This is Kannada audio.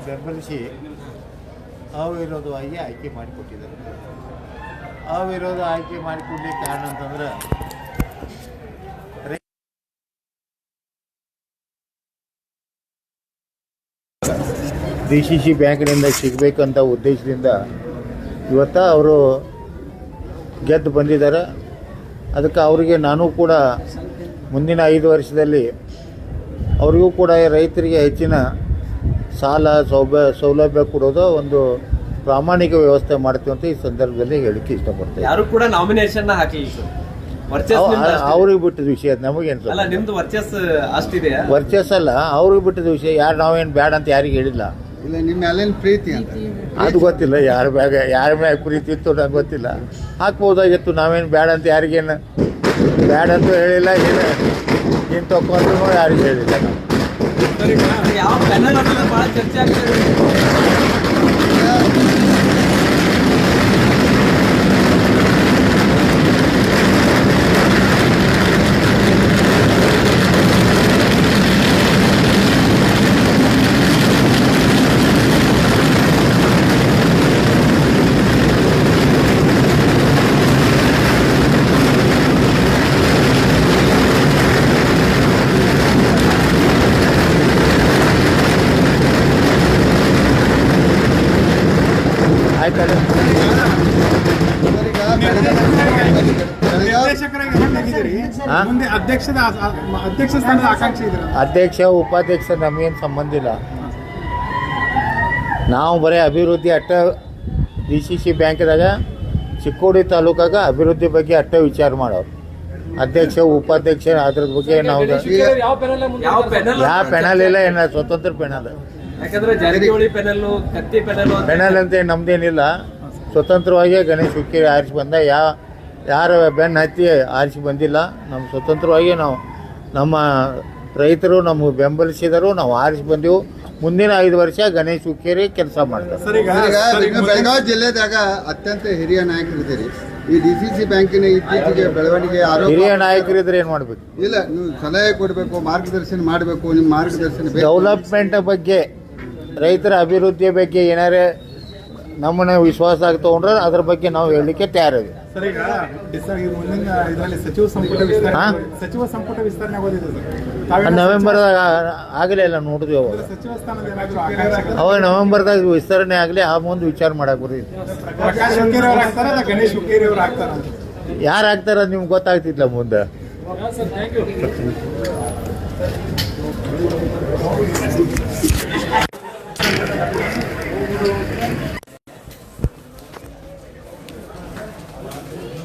ಬೆಂಬಲಿಸಿ ಅವಿರೋಧವಾಗಿ ಆಯ್ಕೆ ಮಾಡಿಕೊಟ್ಟಿದ್ದಾರೆ. ಅವಿರೋಧ ಆಯ್ಕೆ ಮಾಡಿಕೊಡ್ಲಿಕ್ಕೆ ಕಾರಣ ಅಂತಂದ್ರೆ DCC ಬ್ಯಾಂಕಿನಿಂದ ಸಿಗಬೇಕಂತ ಉದ್ದೇಶದಿಂದ ಇವತ್ತು ಅವರು ಗೆದ್ದು ಬಂದಿದ್ದಾರೆ. ಅದಕ್ಕೆ ಅವರಿಗೆ ನಾನು ಕೂಡ ಮುಂದಿನ 5 ವರ್ಷದಲ್ಲಿ ಅವರಿಗೂ ಕೂಡ ರೈತರಿಗೆ ಹೆಚ್ಚಿನ ಸಾಲ ಸೌಲಭ್ಯ ಕೊಡೋದು ಒಂದು ಪ್ರಾಮಾಣಿಕ ವ್ಯವಸ್ಥೆ ಮಾಡ್ತೀವಿ ಅಂತ ಈ ಸಂದರ್ಭದಲ್ಲಿ ಹೇಳಿಕೆ ಇಷ್ಟಪಡ್ತೇವೆ. ಯಾರು ಕೂಡ ನಾಮಿನೇಷನ್ ಹಾಕಲಿಲ್ಲ, ಅವ್ರಿಗೆ ಬಿಟ್ಟಿದ ವಿಷಯ ನಮಗೇನು ನಿಮ್ದು ವರ್ಚಸ್ ಅಷ್ಟಿದೆ. ವರ್ಚಸ್ ಅಲ್ಲ, ಅವ್ರಿಗೆ ಬಿಟ್ಟಿದ ವಿಷಯ. ಯಾರು ನಾವೇನು ಬೇಡ ಅಂತ ಯಾರಿಗೆ ಹೇಳಿಲ್ಲ. ಇಲ್ಲ, ನಿಮ್ಮ ಅಲ್ಲೇನು ಪ್ರೀತಿ ಅಂತ ಅದು ಗೊತ್ತಿಲ್ಲ. ಯಾರ ಮ್ಯಾಗ ಪ್ರೀತಿ ಇತ್ತು ನಂಗೆ ಗೊತ್ತಿಲ್ಲ. ಹಾಕ್ಬೋದಾಗಿತ್ತು. ನಾವೇನು ಬೇಡ ಅಂತ ಯಾರಿಗೇನು ಬೇಡ ಅಂತೂ ಹೇಳಿಲ್ಲ. ಏನು ತಗೊಂಡ್ರು ಯಾರಿಗೂ ಹೇಳಿಲ್ಲ. ಯಾವ ಪ್ಯಾನಲ್ ಭಾಳ ಚರ್ಚೆ ಆಗ್ತದೆ. ಅಧ್ಯಕ್ಷ ಉಪಾಧ್ಯಕ್ಷ ನಮಗೇನು ಸಂಬಂಧ ಇಲ್ಲ. ನಾವು ಬರೀ ಅಭಿವೃದ್ಧಿ ಅಟ್ಟ DCC ಬ್ಯಾಂಕ್ದಾಗ ಚಿಕ್ಕೋಡಿ ತಾಲೂಕಾಗ ಅಭಿವೃದ್ಧಿ ಬಗ್ಗೆ ಅಟ್ಟ ವಿಚಾರ ಮಾಡೋರು. ಅಧ್ಯಕ್ಷ ಉಪಾಧ್ಯಕ್ಷ ಅದ್ರ ಬಗ್ಗೆ ನಾವು ಯಾವ ಪೆನಲ್ ಇಲ್ಲ, ಏನ ಸ್ವತಂತ್ರ ಪೆನಲ್. ಪೆನಲ್ ಅಂತ ನಮ್ದೇನಿಲ್ಲ. ಸ್ವತಂತ್ರವಾಗಿ ಗಣೇಶ್ ಹುಕ್ಕೇರಿ ಆರಿಸಿ ಬಂದ. ಯಾರ ಬೆನ್ನು ಹತ್ತಿ ಆರಿಸಿ ಬಂದಿಲ್ಲ. ನಮ್ಮ ಸ್ವತಂತ್ರವಾಗಿ ನಾವು ನಮ್ಮ ರೈತರು ನಮಗೆ ಬೆಂಬಲಿಸಿದರು, ನಾವು ಆರಿಸಿ ಬಂದೆವು. ಮುಂದಿನ 5 ವರ್ಷ ಗಣೇಶ್ ಹುಕ್ಕೇರಿ ಕೆಲಸ ಮಾಡ್ತಾರೆ. ಬೆಳಗಾವಿ ಜಿಲ್ಲೆದಾಗ ಅತ್ಯಂತ ಹಿರಿಯ ನಾಯಕರಿದ್ದೀರಿ. ಈ DCC ಬ್ಯಾಂಕಿನ ಇತ್ತೀಚೆಗೆ ಬೆಳವಣಿಗೆ ಹಿರಿಯ ನಾಯಕರಿದ್ರೆ ಏನು ಮಾಡಬೇಕು? ಇಲ್ಲ, ನೀವು ಸಲಹೆ ಕೊಡಬೇಕು, ಮಾರ್ಗದರ್ಶನ ಮಾಡಬೇಕು. ನಿಮ್ಮ ಮಾರ್ಗದರ್ಶನ ಡೆವಲಪ್ಮೆಂಟ್ ಬಗ್ಗೆ, ರೈತರ ಅಭಿವೃದ್ಧಿಯ ಬಗ್ಗೆ ಏನಾರೇ ನಮ್ಮನ್ನ ವಿಶ್ವಾಸ ಆಗಿ ತೊಗೊಂಡ್ರೆ ಅದ್ರ ಬಗ್ಗೆ ನಾವು ಹೇಳಲಿಕ್ಕೆ ತಯಾರಿದೆ. ನವೆಂಬರ್ದಾಗ ಆಗಲೇ ಇಲ್ಲ, ನೋಡಿದ್ವಿ. ಅವಾಗ ನವೆಂಬರ್ದಾಗ ವಿಸ್ತರಣೆ ಆಗಲಿ, ಆ ಮುಂದೆ ವಿಚಾರ ಮಾಡಕ್ಕೆ ಬರೀ. ಯಾರು ಆಗ್ತಾರ ನಿಮ್ಗೆ ಗೊತ್ತಾಗ್ತಿಲ್ಲ ಮುಂದೆ.